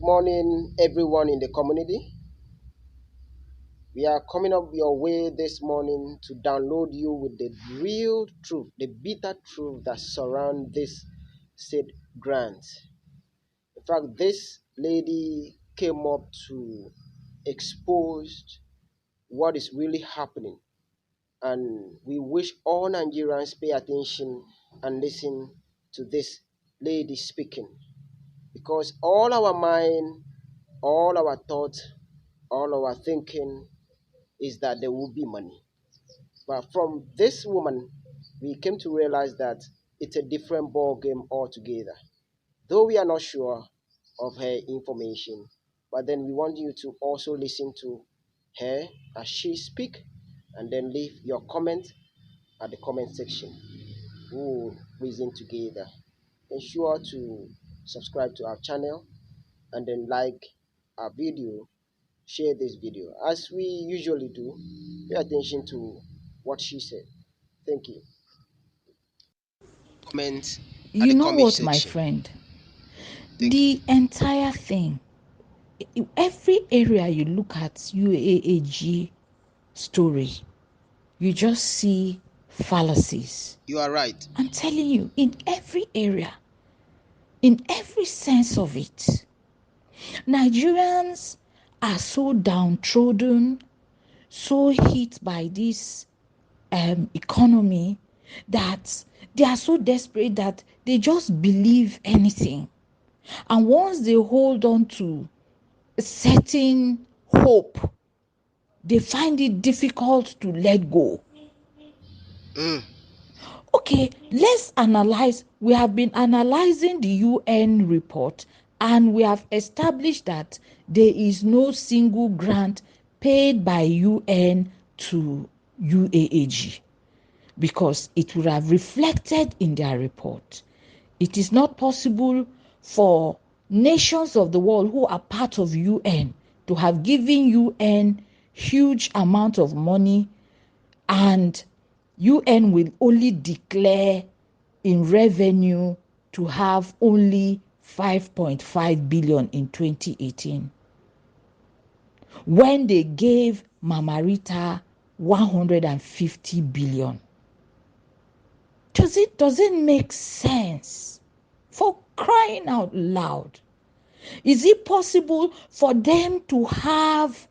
morning, everyone in the community. We are coming up your way this morning to download you with the real truth, the bitter truth that surrounds this said grant. In fact, this lady came up to expose what is really happening, and we wish all Nigerians pay attention and listen to this lady speaking, because all our mind, all our thoughts, all our thinking is that there will be money. But from this woman, we came to realize that it's a different ball game altogether. Though we are not sure of her information, but then we want you to also listen to her as she speak, and then leave your comment at the comment section. We will reason together. Ensure to subscribe to our channel and then like our video, share this video. As we usually do, pay attention to what she said. Thank you. Comment at You the know comment what, my section. friend? Thank you. The entire thing, every area you look at UAAG story, you just see fallacies. You are right. I'm telling you, in every area, in every sense of it, Nigerians are so downtrodden, so hit by this economy that they are so desperate that they just believe anything. And once they hold on to a certain hope, they find it difficult to let go. Okay, let's analyze. We have been analyzing the UN report, and we have established that there is no single grant paid by UN to UAAG, because it would have reflected in their report. It is not possible for nations of the world who are part of UN to have given UN huge amount of money, and UN will only declare in revenue to have only 5.5 billion in 2018, when they gave Mama Rita 150 billion. Does it make sense? For crying out loud. Is it possible for them to have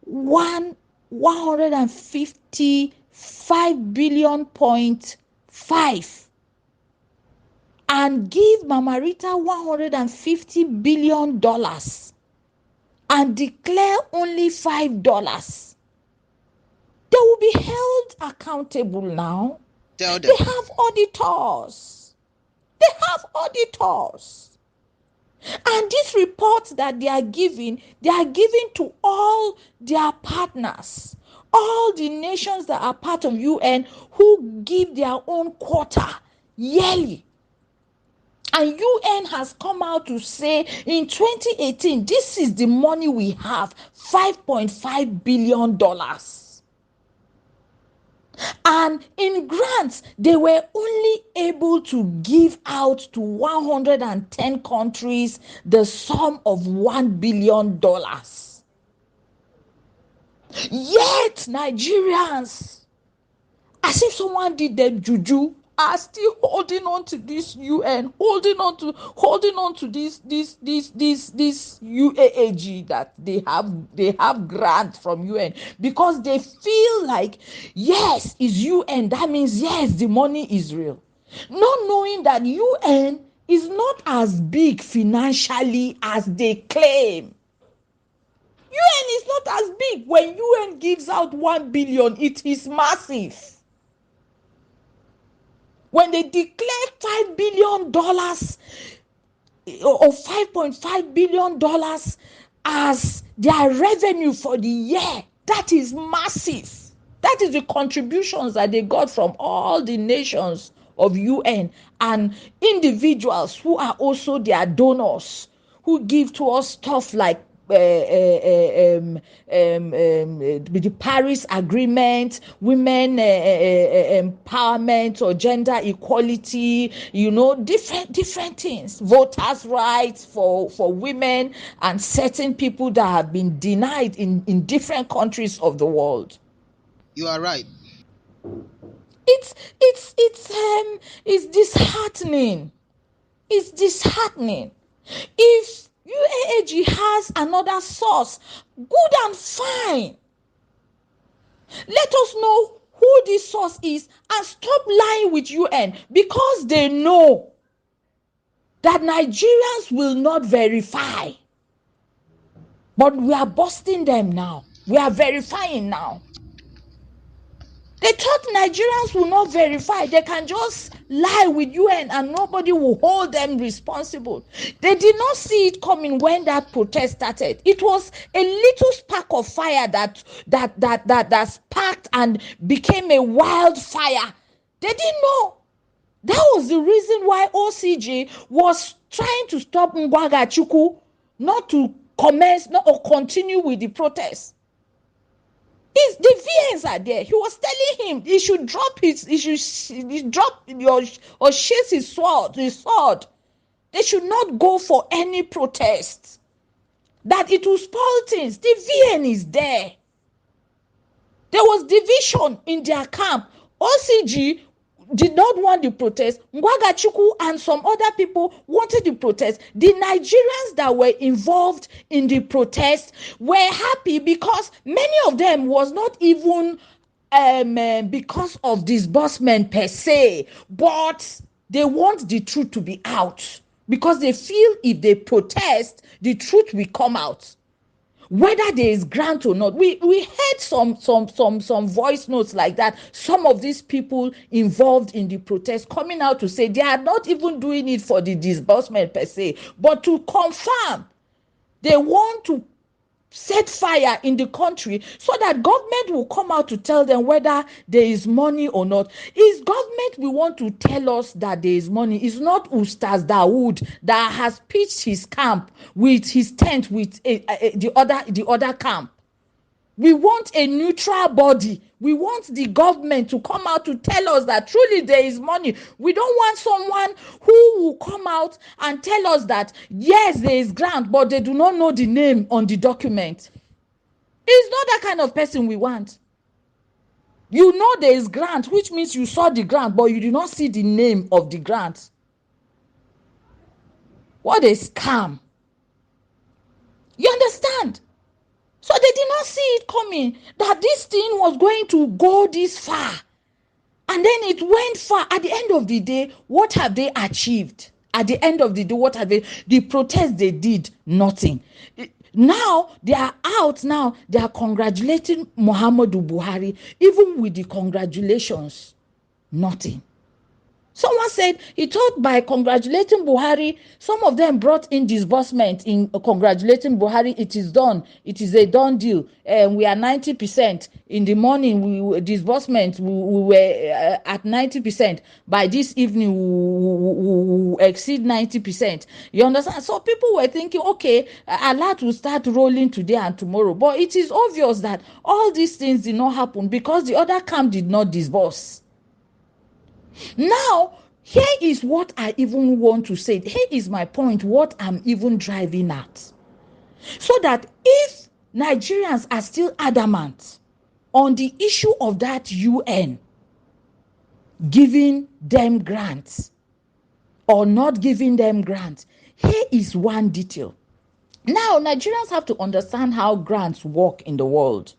155 billion point 5 and give Mama Rita 150 billion dollars and declare only $5? They will be held accountable now. Tell them. They have auditors. They have auditors. And these reports that they are giving to all their partners, all the nations that are part of UN, who give their own quota yearly. And UN has come out to say in 2018, this is the money we have, $5.5 billion. And in grants, they were only able to give out to 110 countries the sum of $1 billion. Yet Nigerians, as if someone did them juju, are still holding on to this UN, holding on to this UAAG that they have grant from UN, because they feel like, yes, it's UN, that means yes, the money is real, not knowing that UN is not as big financially as they claim. UN is not as big. When UN gives out 1 billion, it is massive. When they declare $5 billion or $5.5 billion as their revenue for the year, that is massive. That is the contributions that they got from all the nations of UN and individuals who are also their donors, who give to us stuff like the Paris Agreement, women empowerment or gender equality, different things, voters' rights for women and certain people that have been denied in different countries of the world. You are right. It's disheartening. It's disheartening. If UAAG has another source, good and fine. Let us know who this source is and stop lying with UN, because they know that Nigerians will not verify. But we are busting them now. We are verifying now. They thought Nigerians will not verify. They can just lie with UN and nobody will hold them responsible. They did not see it coming when that protest started. It was a little spark of fire that sparked and became a wildfire. They didn't know. That was the reason why OCG was trying to stop Ngwagachukwu not to commence or continue with the protest. The VNs are there. He was telling him he should drop his sword. They should not go for any protest. That it will spoil things. The VN is there. There was division in their camp. OCG did not want the protest. Ngwagachukwu and some other people wanted the protest. The Nigerians that were involved in the protest were happy because many of them was not even because of disbursement per se, but they want the truth to be out because they feel if they protest, the truth will come out. Whether there is grant or not, we heard some voice notes like that. Some of these people involved in the protest coming out to say they are not even doing it for the disbursement per se, but to confirm they want to set fire in the country so that government will come out to tell them whether there is money or not. Is government we want to tell us that there is money? It's not Ustaz Dawood that has pitched his camp with his tent with the other camp. We want a neutral body. We want the government to come out to tell us that truly there is money. We don't want someone who will come out and tell us that yes, there is grant, but they do not know the name on the document. It's not that kind of person we want. You know there is grant, which means you saw the grant, but you do not see the name of the grant. What a scam. You understand? So they did not see it coming that this thing was going to go this far. And then it went far. At the end of the day, what have they achieved? At the end of the day, what have they? The protest they did, nothing. Now, they are out now. They are congratulating Muhammadu Buhari. Even with the congratulations, nothing. Someone said he thought by congratulating Buhari, some of them brought in disbursement in congratulating Buhari. It is done. It is a done deal. We are 90%. In the morning, disbursement, we were at 90%. By this evening, we exceed 90%. You understand? So people were thinking, okay, alert will start rolling today and tomorrow. But it is obvious that all these things did not happen because the other camp did not disburse. Now, here is what I even want to say. Here is my point, what I'm even driving at. So that if Nigerians are still adamant on the issue of that UN giving them grants or not giving them grants, here is one detail. Now, Nigerians have to understand how grants work in the world.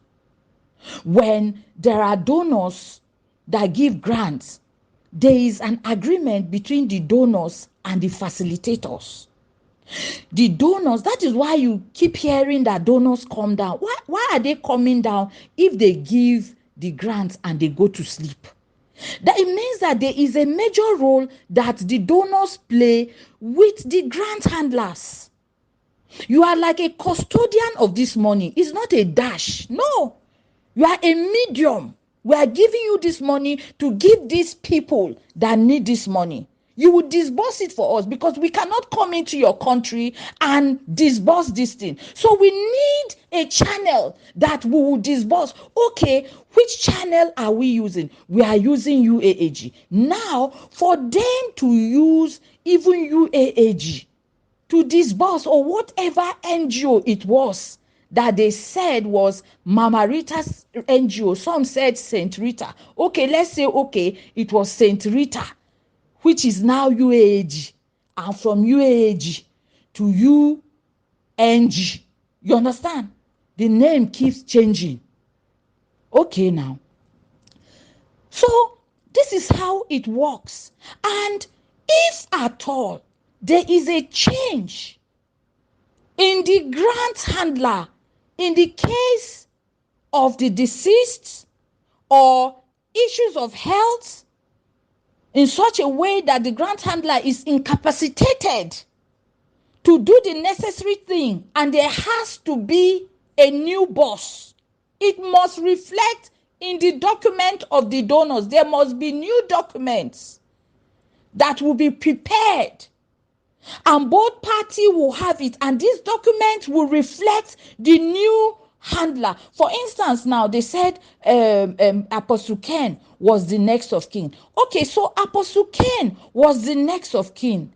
When there are donors that give grants, there is an agreement between the donors and the facilitators. The donors, that is why you keep hearing that donors come down. Why are they coming down if they give the grants and they go to sleep? That it means that there is a major role that the donors play with the grant handlers. You are like a custodian of this money. It's not a dash. No, you are a medium. We are giving you this money to give these people that need this money. You will disburse it for us because we cannot come into your country and disburse this thing. So we need a channel that we will disburse. Okay, which channel are we using? We are using UAAG. Now, for them to use even UAAG to disburse, or whatever NGO it was that they said was Mama Rita's NGO. Some said Saint Rita. Okay, let's say, okay, it was Saint Rita, which is now UAAG. And from UAAG to UNG. You understand? The name keeps changing. Okay, now. So, this is how it works. And if at all there is a change in the grant handler, in the case of the deceased or issues of health, in such a way that the grant handler is incapacitated to do the necessary thing, and there has to be a new boss, it must reflect in the document of the donors. There must be new documents that will be prepared, and both parties will have it, and this document will reflect the new handler. For instance, now they said Apostle Ken was the next of kin. Okay, so Apostle Ken was the next of kin,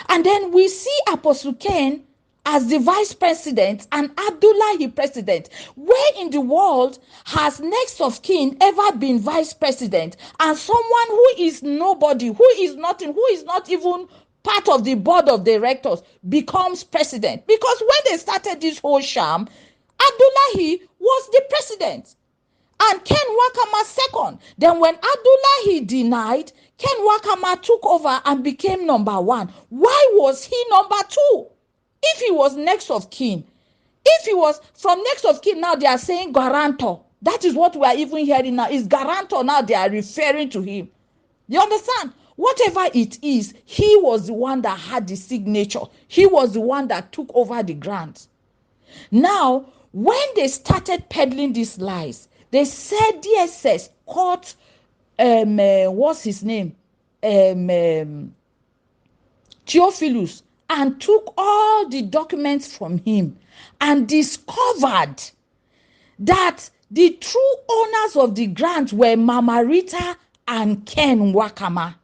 and then we see Apostle Ken as the vice president and Abdullahi president. Where in the world has next of kin ever been vice president, and someone who is nobody, who is nothing, who is not even part of the board of directors becomes president? Because when they started this whole sham, Abdullahi was the president and Ken Wakama second. Then when Abdullahi denied, Ken Wakama took over and became number one. Why was he number two? If he was next of kin, if he was from next of kin, now they are saying guarantor. That is what we are even hearing now, is guarantor. Now they are referring to him. You understand? Whatever it is, he was the one that had the signature. He was the one that took over the grant. Now, when they started peddling these lies, they said DSS caught, what's his name? Theophilus, and took all the documents from him and discovered that the true owners of the grant were Mama Rita and Ken Wakama.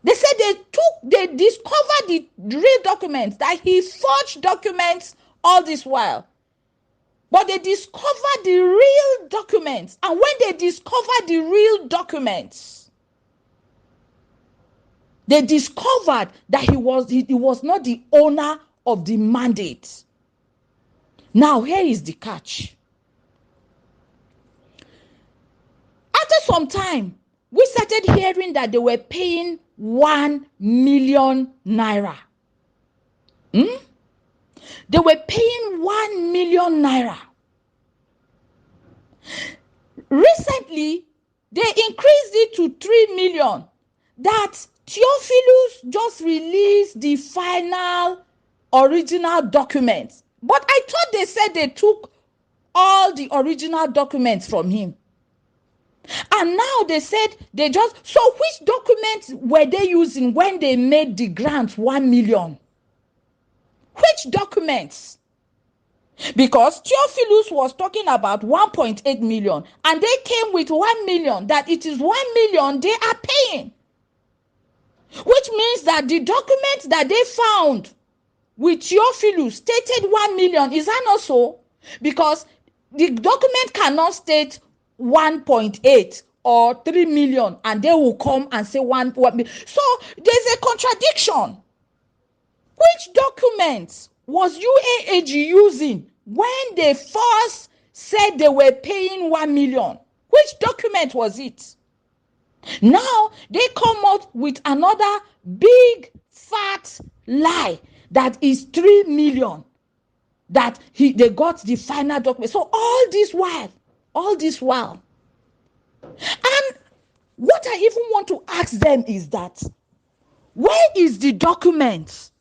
They said they discovered the real documents, that he forged documents all this while. But they discovered the real documents. And when they discovered the real documents, they discovered that he was not the owner of the mandate. Now, here is the catch. After some time, we started hearing that they were paying 1 million naira. They were paying 1 million naira. Recently, they increased it to 3 million. That Theophilus just released the final original documents. But I thought they said they took all the original documents from him. And now they said they just, so which documents were they using when they made the grant 1 million? Which documents? Because Theophilus was talking about 1.8 million and they came with 1 million, that it is 1 million they are paying. Which means that the document that they found with Theophilus stated 1 million. Is that not so? Because the document cannot state 1.8 or 3 million and they will come and say 1 million. So there's a contradiction. Which documents was UAAG using when they first said they were paying 1 million? Which document was it? Now they come up with another big fat lie that is 3 million, that they got the final document. So all this while, and what I even want to ask them is that, where is the document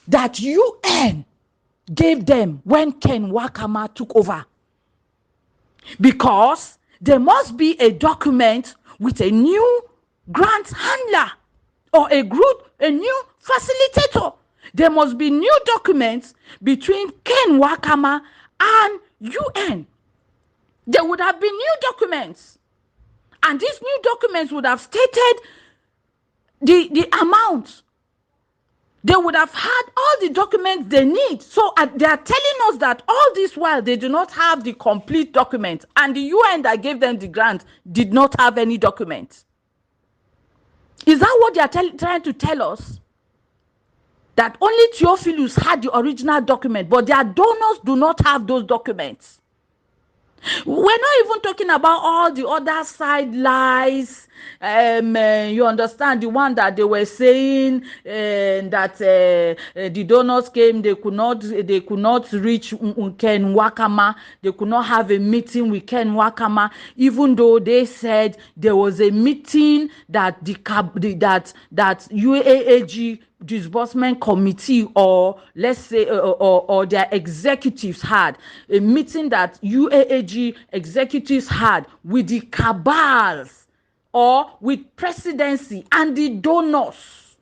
that UN gave them when Ken Wakama took over? Because there must be a document with a new grant handler or a new facilitator. There must be new documents between Ken Wakama and UN. There would have been new documents, and these new documents would have stated the amount. They would have had all the documents they need. So they are telling us that all this while they do not have the complete document, and the UN that gave them the grant did not have any document. Is that what they are trying to tell us? That only Theophilus had the original document, but their donors do not have those documents. We're not even talking about all the other side lies. You understand, the one that they were saying that the donors came, they could not reach Ken Wakama, they could not have a meeting with Ken Wakama, even though they said there was a meeting that that UAAG disbursement committee, or let's say or their executives had a meeting that UAAG executives had with the cabals or with presidency and the donors.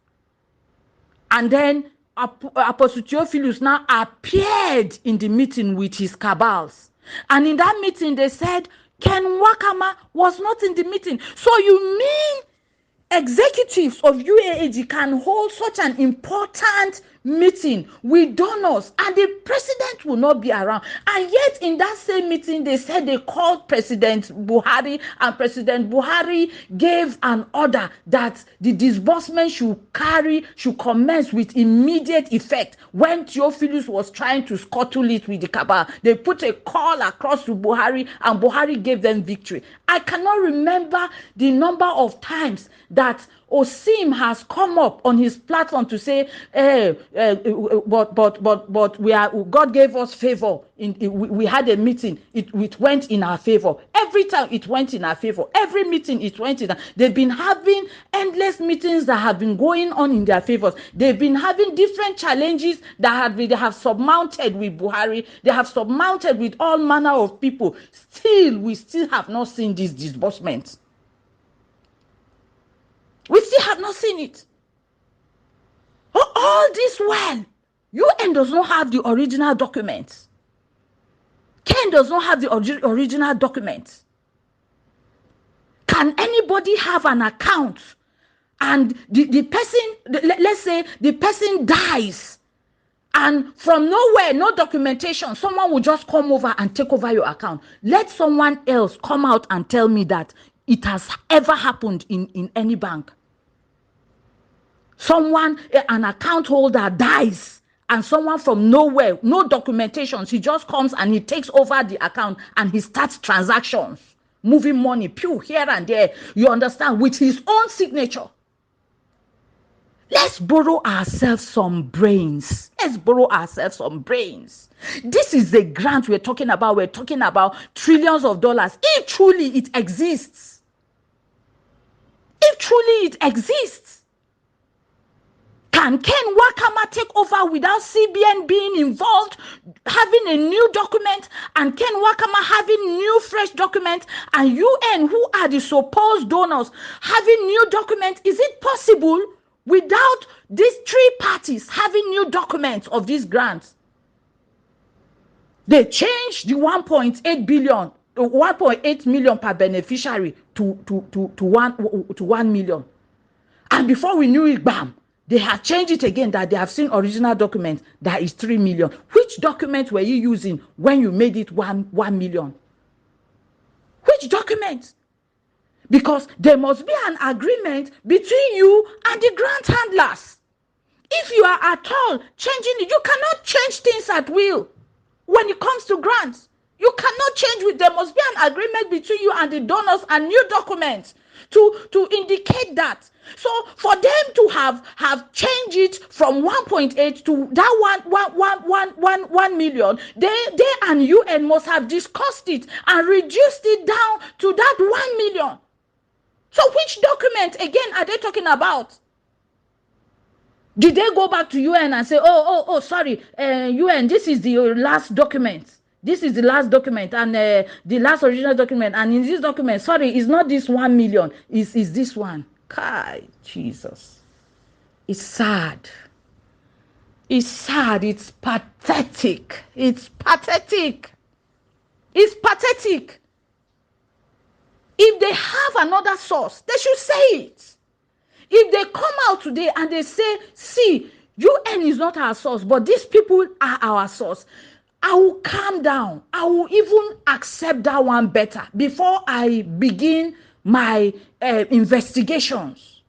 And then Apostle Theophilus now appeared in the meeting with his cabals, and in that meeting they said Ken Wakama was not in the meeting. So you mean executives of UAAG can hold such an important meeting with donors and the president will not be around? And yet in that same meeting they said they called President Buhari, and President Buhari gave an order that the disbursement should commence with immediate effect. When Theophilus was trying to scuttle it with the cabal, they put a call across to Buhari, and Buhari gave them victory. I cannot remember the number of times that Osim has come up on his platform to say, but God gave us favor. We had a meeting, it went in our favor. Every time it went in our favor. Every meeting it went in. They've been having endless meetings that have been going on in their favors. They've been having different challenges that they have surmounted with Buhari. They have surmounted with all manner of people. We still have not seen this disbursement. We still have not seen it. All this while, UN does not have the original documents. Ken does not have the original documents. Can anybody have an account and the person, let's say the person dies, and from nowhere, no documentation, someone will just come over and take over your account? Let someone else come out and tell me that it has ever happened in any bank. An account holder dies, and someone from nowhere, no documentation, he just comes and he takes over the account and he starts transactions, moving money, here and there, you understand, with his own signature. Let's borrow ourselves some brains. This is the grant we're talking about. We're talking about trillions of dollars. If truly it exists. Can Ken Wakama take over without CBN being involved, having a new document, and Ken Wakama having new fresh document, and UN, who are the supposed donors, having new document? Is it possible without these three parties having new documents of these grants? They changed the 1.8 million per beneficiary to 1 million. And before we knew it, bam, they have changed it again, that they have seen original documents that is 3 million. Which document were you using when you made it 1 million? Which document? Because there must be an agreement between you and the grant handlers. If you are at all changing it, you cannot change things at will. When it comes to grants, you cannot change there must be an agreement between you and the donors and new documents to indicate that. So for them to have changed it from 1.8 to that 1 million, they and UN must have discussed it and reduced it down to that 1 million. So which document again are they talking about? Did they go back to UN and say, sorry, UN, this is the last document. This is the last document, and the last original document. And in this document, sorry, it's not this 1 million. It's this one. Kai, Jesus. It's sad. It's sad. It's pathetic. It's pathetic. It's pathetic. If they have another source, they should say it. If they come out today and they say, see, UN is not our source, but these people are our source, I will calm down. I will even accept that one better before I begin my investigations.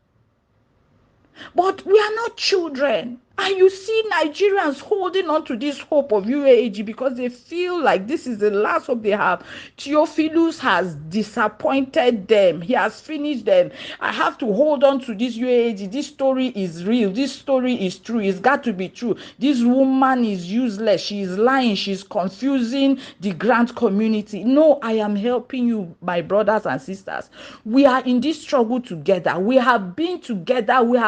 But we are not children. And you see Nigerians holding on to this hope of UAAG because they feel like this is the last hope they have. Theophilus has disappointed them. He has finished them. I have to hold on to this UAAG. This story is real. This story is true. It's got to be true. This woman is useless. She is lying. She's confusing the grant community. No, I am helping you, my brothers and sisters. We are in this struggle together. We have been together. We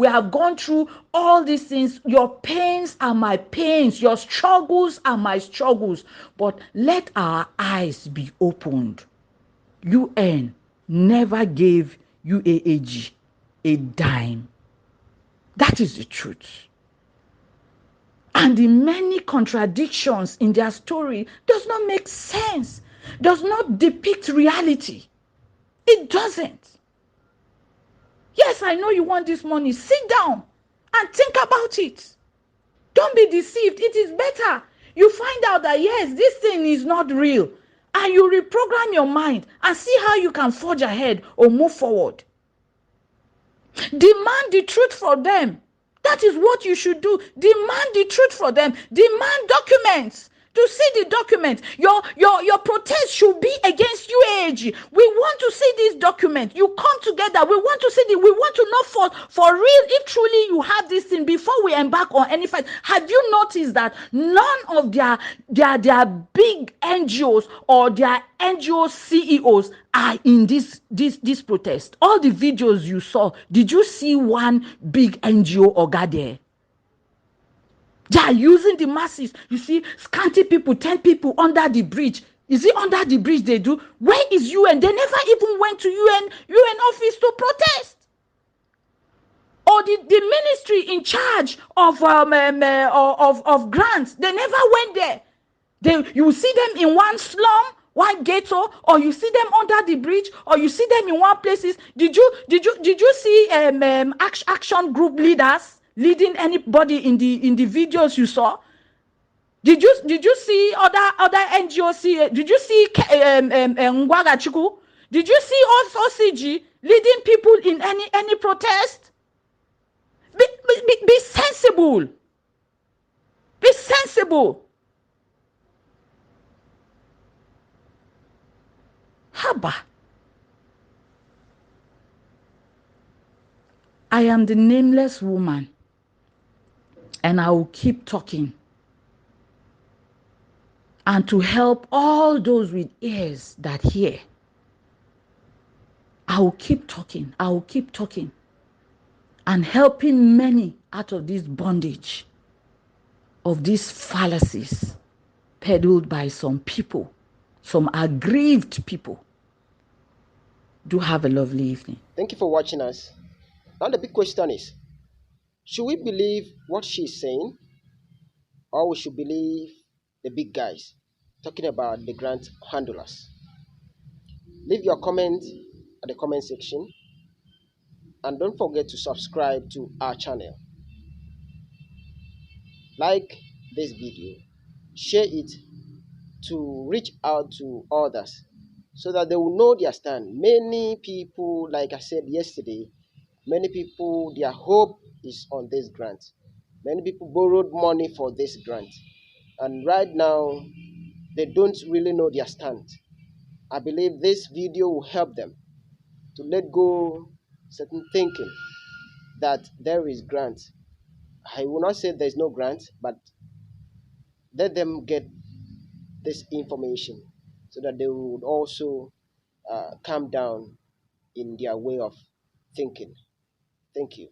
have gone through all these things. Your pains are my pains. Your struggles are my struggles. But let our eyes be opened. UN never gave UAAG a dime. That is the truth. And the many contradictions in their story does not make sense, does not depict reality. It doesn't. Yes, I know you want this money. Sit down and think about it. Don't be deceived. It is better you find out that, yes, this thing is not real, and you reprogram your mind and see how you can forge ahead or move forward. Demand the truth for them. That is what you should do. Demand the truth for them. Demand documents. To see the document. Your protest should be against UAAG. We want to see this document. You come together. We want to see we want to know for real if truly you have this thing before we embark on any fight. Have you noticed that none of their big NGOs or their NGO CEOs are in this protest? All the videos you saw, did you see one big NGO orga there? They are using the masses. You see, scanty people, 10 people under the bridge. Is it under the bridge they do? Where is UN? They never even went to UN office to protest. Or the ministry in charge of grants, they never went there. You see them in one slum, one ghetto, or you see them under the bridge, or you see them in one places. Did you see action group leaders leading anybody in the videos you saw? Did you see other NGOs? Did you see Ngwaga Chukwu? Did you see OCG leading people in any protest? Be sensible. Be sensible. Haba. I am the nameless woman, and I will keep talking. And to help all those with ears that hear, I will keep talking. I will keep talking. And helping many out of this bondage, of these fallacies peddled by some people, some aggrieved people. Do have a lovely evening. Thank you for watching us. Now the big question is, should we believe what she's saying, or we should believe the big guys talking about the grant handlers? Leave your comment at the comment section, and don't forget to subscribe to our channel. Like this video, share it to reach out to others so that they will know their stand. Many people, like I said yesterday, many people, their hope is on this grant. Many people borrowed money for this grant, and right now they don't really know their stand. I believe this video will help them to let go certain thinking that there is grant. I will not say there's no grant, but let them get this information so that they would also calm down in their way of thinking. Thank you.